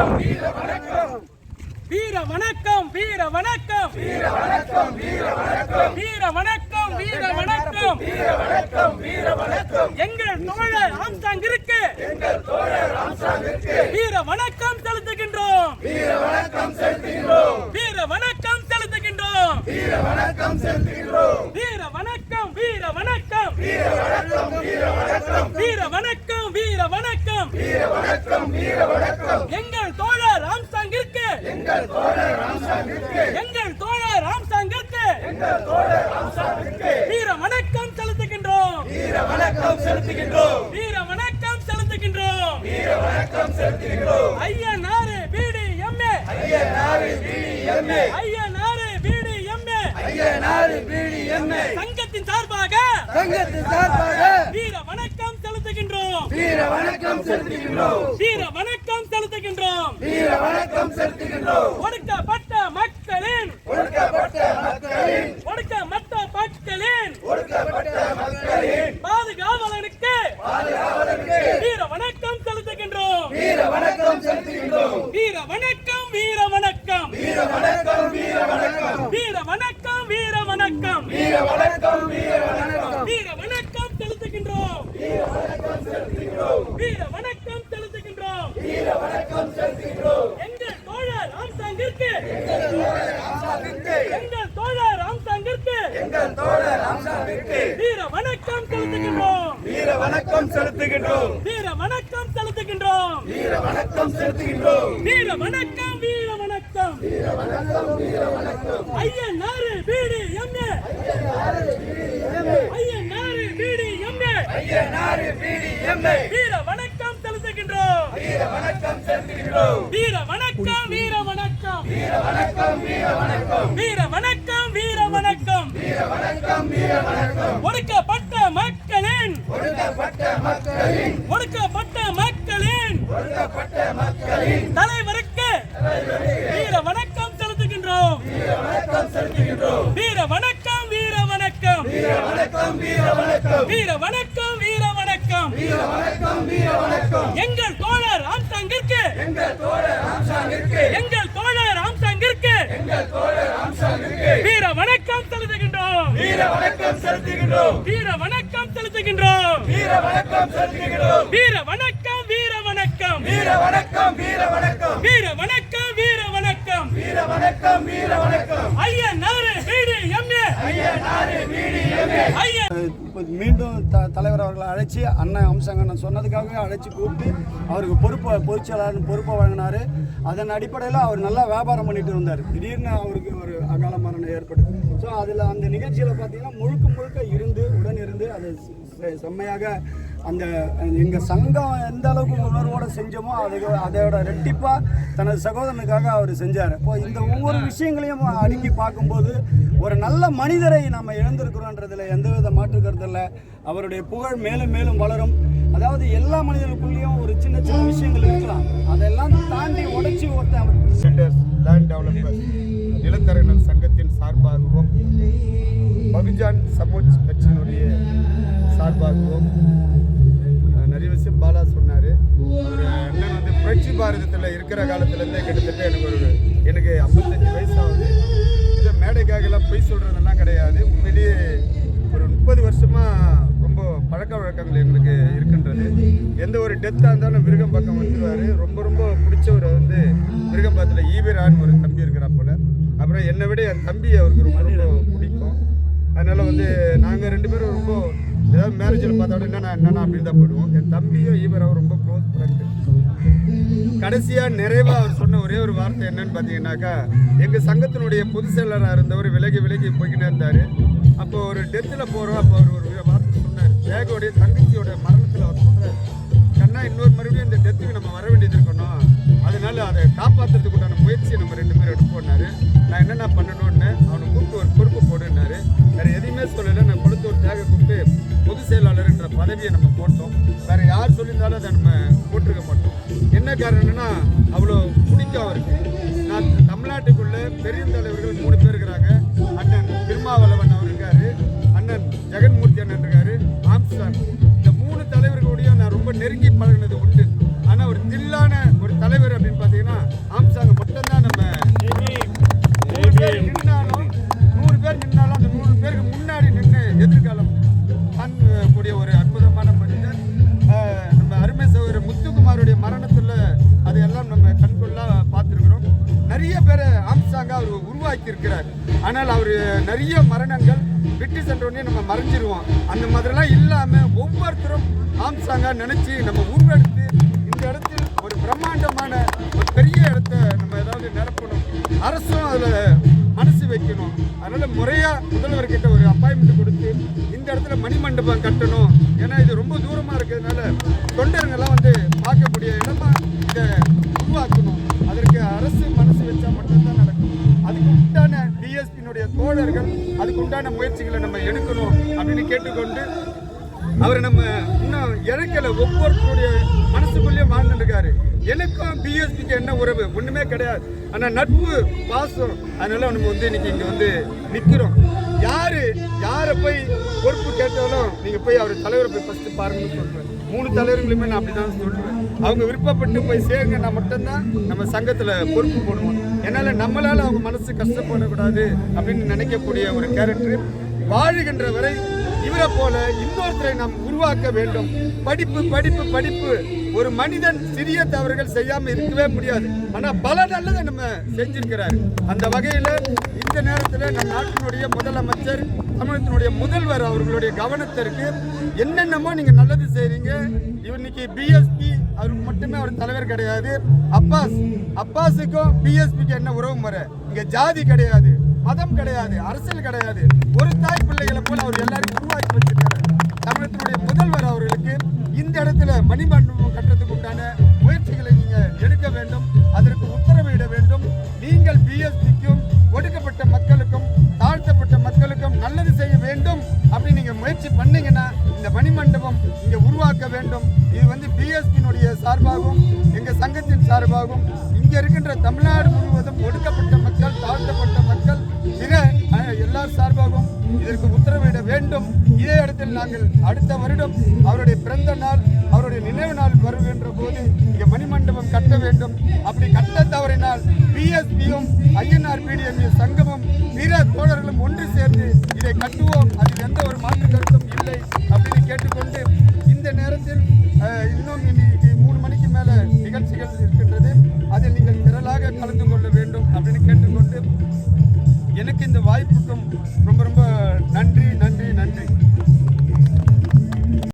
வீர வணக்கம் வீர வணக்கம் வீர வணக்கம் வீர வணக்கம் வீர வணக்கம் வீர வணக்கம் வீர வணக்கம் வீர வணக்கம் எங்கள் தோழர் ஆம்ஸ்ட்ராங்கிற்கு வீர வணக்கம் செலுத்துகின்றோம் வீர வணக்கம் செலுத்துகின்றோம் வீர வணக்கம் செலுத்துகின்றோம் வீர வணக்கம் செலுத்துகின்றோம் வீர வணக்கம் வீர வணக்கம் வீர வணக்கம் வீர வணக்கம் வீர வணக்கம் வீர வணக்கம் வீர வணக்கம் வீர வணக்கம் எங்கள் தோழர் ஆம்ஸ்ட்ராங்கிற்கு எங்கள் தோழர் ஆம்ஸ்ட்ராங்கிற்கு எங்கள் தோழர் ஆம்ஸ்ட்ராங்கிற்கு எங்கள் தோழர் ஆம்ஸ்ட்ராங்கிற்கு வீர வணக்கம் செலுத்துகின்றோம் வீர வணக்கம் செலுத்துகின்றோம் வீர வணக்கம் செலுத்துகின்றோம் வீர வணக்கம் செலுத்துகின்றோம் ஐயனாறு பிடிஎம்ஏ ஐயனாறு பிடிஎம்ஏ ஐயனாறு பிடிஎம்ஏ ஐயனாறு பிடிஎம்ஏ சங்கத்தின் சார்பாக வீர வணக்கம் செலுத்துகின்றோம் வீர வணக்கம் செலுத்துகின்றோம் வீர வணக்கம் செலுத்துகின்றோம் வீர வணக்கம் செலுத்துகின்றோம் ஒடுக்கப்பட்ட மக்களின் பாதுகாவலனுக்கு வீர வணக்கம் செலுத்துகின்றோம் வீர வணக்கம் செலுத்துகின்றோம் வீர வணக்கம் வீர வணக்கம் வீர வணக்கம் வீர வணக்கம் வீர வணக்கம் வீர வணக்கம் வீர வணக்கம் வீர வணக்கம் வீர வணக்கம் செலுத்துகின்றோம் வீர வணக்கம் செலுத்துகின்றோம் வீர வணக்கம் செலுத்துகின்றோம் வீர வணக்கம் செலுத்துகின்றோம் எங்கள் தோழர் ஆம்ஸ்ட்ராங்கிற்கு எங்கள் தோழர் ஆம்ஸ்ட்ராங்கிற்கு எங்கள் தோழர் ஆம்ஸ்ட்ராங்கிற்கு வீர வணக்கம் செலுத்துகின்றோம் வீர வணக்கம் செலுத்துகின்றோம் வீர வணக்கம் செலுத்துகின்றோம் வீர வணக்கம் செலுத்துகின்றோம் வீர வணக்கம் வீர வணக்கம் வீர வணக்கம் வீர வணக்கம் ஐயனாறு பிடிஎம்ஏ ஐயனாறு பிடிஎம்ஏ ஐயனாறு பிடிஎம்ஏ வீர வணக்கம் செலுத்துகின்றோம் வீர வணக்கம் செலுத்துகின்றோம் வீர வணக்கம் வீர வணக்கம் வீர வணக்கம் வீர வணக்கம் வீர வணக்கம் வீர வணக்கம் வீர வணக்கம் வீர வணக்கம் ஒடுக்கப்பட்ட மக்களின் தலைவருக்கு வீர வணக்கம் செலுத்துகின்றோம் வீர வணக்கம் செலுத்துகின்றோம் வீர வணக்கம் வீர வணக்கம் வீர வணக்கம் வீர வணக்கம் வீர வணக்கம் வீர வணக்கம் வீர வணக்கம் வீர வணக்கம் எங்கள் தோழர் ஆம்ஸ்ட்ராங்கிற்கு எங்கள் தோழர் ஆம்ஸ்ட்ராங்கிற்கு எங்கள் தோழர் ஆம்ஸ்ட்ராங்கிற்கு எங்கள் தோழர் ஆம்ஸ்ட்ராங்கிற்கு வீர வணக்கம் செலுத்துகின்றோம் வீர வணக்கம் செலுத்துகின்றோம் வீர வணக்கம் செலுத்துகின்றோம் வீர வணக்கம் செலுத்துகின்றோம் வீர வணக்கம் வீர வணக்கம் வீர வணக்கம் வீர வணக்கம் வீர வணக்கம் வீர வணக்கம் வீர வணக்கம் வீர வணக்கம் ஐயனாறு பிடிஎம்ஏ ஐயனாறு பிடிஎம்ஏ மீண்டும் தலைவர் அவர்களை அழைச்சி அண்ணன் ஆம்ஸ்ட்ராங் சொன்னதுக்காக அழைச்சி கூப்பிட்டு அவருக்கு பொதுச்செயலாளர் பொறுப்பை வழங்கினார். அதன் அடிப்படையில் அவர் நல்லா வியாபாரம் பண்ணிட்டு இருந்தார். திடீர்னு அவருக்கு ஒரு அகால மரணம் ஏற்படும். ஸோ அதில் அந்த நிகழ்ச்சியில் பார்த்தீங்கன்னா முழுக்க உடன் இருந்து அது செம்மையாக அந்த எங்கள் சங்கம் எந்த அளவுக்கு உணர்வோடு செஞ்சோமோ அதோட ரெட்டிப்பாக தனது சகோதரனுக்காக அவர் செஞ்சார். இப்போ இந்த ஒவ்வொரு விஷயங்களையும் அடுக்கி பார்க்கும்போது ஒரு நல்ல மனிதரை நம்ம இழந்திருக்கிறோன்றதில் எந்தவித மாற்று கருத்து இல்லை. அவருடைய புகழ் மேலும் மேலும் வளரும். அதாவது எல்லா மனிதர்களுக்குள்ளேயும் ஒரு சின்ன விஷயங்கள் இருக்கலாம், அதெல்லாம் தாண்டி உடைச்சி ஒருத்தர் லேண்ட் டெவலப்பர்ஸ் நிலத்தரகர்கள் சங்கத்தின் சார்பாகவும் பகுஜன் சமாஜ் கட்சியினுடைய சார்பாகவும் நிறைய விஷயம் பாலா சொன்னார். அவர் அண்ணன் வந்து புரட்சி பாரதத்தில் இருக்கிற காலத்துலேருந்தே கிட்டத்தட்ட எனக்கு 55 வயசு ஆகுது. இந்த மேடைக்காகலாம் பொய் சொல்கிறதெல்லாம் கிடையாது. உண்மையிலேயே ஒரு 30 வருஷமாக ரொம்ப பழக்க வழக்கங்கள் எங்களுக்கு இருக்கின்றது. எந்த ஒரு டெத்தாக இருந்தாலும் விருகம் பக்கம் வந்துடுவார். ரொம்ப பிடிச்சவர் வந்து விருகம்பாத்தில் ஈவரான்னு ஒரு தம்பி இருக்கிறா போல். அப்புறம் என்னை விட என் தம்பி அவருக்கு ரொம்ப பிடிக்கும். அதனால் வந்து நாங்கள் 2 பேரும் ரொம்ப ஏதாவது மேரேஜில் பார்த்தாலும் என்னென்ன அப்படின்னு தான் போடுவோம். என் தம்பியும் ஈவராவும் ரொம்ப க்ளோஸ் ஃப்ரெண்டு. கடைசியாக நிறைவாக அவர் சொன்ன ஒரே ஒரு வார்த்தை என்னன்னு பார்த்தீங்கன்னாக்கா, எங்கள் சங்கத்தினுடைய பொதுச் செயலராக இருந்தவர் விலகி போய்கினே இருந்தார். அப்போ ஒரு டெத்தில் போகிறோம். அப்போ அவர் ஒரு வார்த்தை சொன்னார். வேகோடைய தங்கச்சியோட மரணத்தில் அவர் சொல்கிறார், கண்ணா இன்னொரு மறுபடியும் இந்த டெத்துக்கு நம்ம வர வேண்டியது இருக்கணும், அதனால அதை காப்பாற்றுறதுக்குண்டான முயற்சியை நம்ம 2 பேரும் எடுப்போம்னாரு. நான் என்னென்ன பண்ணணும்னு அவனை கூப்பிட்டு ஒரு பொறுப்பு போடுனாரு. வேறு எதையுமே சொல்லலை. நான் கொடுத்து ஒரு தேவை கூப்பிட்டு பொதுச் செயலாளர்ன்ற பதவியை நம்ம போட்டோம். வேறு யார் சொல்லியிருந்தாலும் அதை நம்ம போட்டிருக்க மாட்டோம். என்ன காரணம்னா அவ்வளோ பிடிக்கும் அவருக்கு. நான் தமிழ்நாட்டுக்குள்ளே பெரிய தலைவர்கள் 3 பேர் இருக்கிறாங்க. அண்ணன் திருமாவளவன் அவர் இருக்கார், அண்ணன் ஜெகன்மூர்த்தி அண்ணன் இருக்கார், ஆம்ஸ்ட்ராங். இந்த 3 தலைவர்களுடையும் நான் ரொம்ப நெருங்கி பழகினது உண்டு. ஆனால் ஒரு தில்லான ஒரு தலைவர் அப்படின்னு பார்த்தீங்கன்னா உருவாக்கி இருக்கிறார். ஆனால் அவர் நிறைய மரணங்கள் விட்டு சென்றோடனே நம்ம மறைஞ்சிருவோம். அந்த மாதிரிலாம் இல்லாமல் ஒவ்வொருத்தரும் ஆம்சாங்கா நினச்சி நம்ம உருவெடுத்து இந்த இடத்தில் ஒரு பிரம்மாண்டமான ஒரு பெரிய இடத்த நம்ம ஏதாவது நிரப்பணும். அரசும் அதில் மனசு வைக்கணும். அதனால் முறையாக முதல்வர்கிட்ட ஒரு அப்பாயின்மெண்ட் கொடுத்து இந்த இடத்துல மணிமண்டபம் கட்டணும். ஏன்னா இது ரொம்ப தூரமாக இருக்கிறதுனால தொண்டர்கள்லாம் வந்து பார்க்கக்கூடிய இடமா இதை உருவாக்கணும். அதற்கு அரசு மனசு வச்சா மட்டும்தான் நடக்கும். அதுக்கு உண்டான டிஎஸ்பியினுடைய தோழர்கள் அதுக்கு உண்டான முயற்சிகளை நம்ம எடுக்கணும் அப்படின்னு கேட்டுக்கொண்டு அவரை நம்ம இன்னும் இழக்கலை. ஒவ்வொருத்தருடைய மனசுக்குள்ளேயும் வாழ்ந்துருக்காரு. எனக்கும் பிஎஸ்பிக்கு என்ன உறவு ஒன்றுமே கிடையாது. ஆனால் நட்பு பாசம். அதனால நம்ம வந்து இன்னைக்கு இங்கே வந்து நிற்கிறோம். யாரை போய் பொறுப்பு கேட்டாலும் நீங்கள் போய் அவர் தலைவரை போய் ஃபஸ்ட்டு பாருங்கன்னு சொல்லுவேன். 3 தலைவர்களுமே நான் அப்படி தான் சொல்லுவேன். அவங்க விருப்பப்பட்டு போய் சேருங்கன்னா மட்டும்தான் நம்ம சங்கத்தில் பொறுப்பு போடுவோம். என்னால் நம்மளால் அவங்க மனசு கஷ்டப்படக்கூடாது அப்படின்னு நினைக்கக்கூடிய ஒரு கேரக்டர். வாழுகின்ற வரை இவரை போல இன்னொருத்தரை நாம் உருவாக்க வேண்டும். படிப்பு படிப்பு படிப்பு. ஒரு மனிதன் சிறிய தவறுகள் செய்யாம இருக்கவே முடியாது. ஆனா பல நல்லதை நம்ம செஞ்சிருக்கிறாரு. அந்த வகையில இந்த நேரத்தில் நம் நாட்டினுடைய முதலமைச்சர், தமிழகத்தினுடைய முதல்வர் அவர்களுடைய கவனத்திற்கு என்னென்னமோ நீங்க நல்லது செய்றீங்க. இன்னைக்கு பிஎஸ்பி அவருக்கு மட்டுமே அவர் தலைவர் கிடையாது. அப்பாஸுக்கும் பிஎஸ்பிக்கு என்ன உறவு முறை? இங்க ஜாதி கிடையாது, மதம் கிடையாது, அரசியல் கிடையாது. ஒரு தாய் பிள்ளைகளை போல அவர் எல்லாரும் உருவாக்கி வச்சிருக்காரு. தமிழகத்தினுடைய முதல்வர் அவர்களுக்கு இந்த இடத்துல மணிமண்டபம் கட்டுறதுக்கு உண்டான முயற்சிகளை நீங்க எடுக்க வேண்டும். அதற்கு உத்தரவிட வேண்டும். நீங்கள் பிஎஸ்பிக்கும் ஒடுக்கப்பட்ட மக்களுக்கும் தாழ்த்தப்பட்ட மக்களுக்கும் நல்லது செய்ய வேண்டும் அப்படின்னு நீங்க முயற்சி பண்ணீங்கன்னா இந்த மணிமண்டபம் இங்க உருவாக்க வேண்டும். இது வந்து பிஎஸ்பியினுடைய சார்பாகவும் எங்க சங்கத்தின் சார்பாகவும் இங்க இருக்கின்ற தமிழ்நாடு முழுவதும் ஒடுக்கப்பட்ட மக்கள், தாழ்த்தப்பட்ட மக்கள், பிற எல்லார் சார்பாகவும் இதற்கு உத்தரவிட வேண்டும். இதே இடத்தில் நாங்கள் அடுத்த வருடம் அவருடைய பிறந்த நாள், அவருடைய நினைவு நாள் வருகின்ற போது இங்கே மணிமண்டபம் கட்ட வேண்டும். அப்படி கட்ட தவறினால் பிஎஸ்பியும் INRPDMA சங்கமும் பிற தோழர்களும் ஒன்று சேர்ந்து இதை கட்டுவோம். அதில் எந்த ஒரு மாற்று கருத்தும் இல்லை.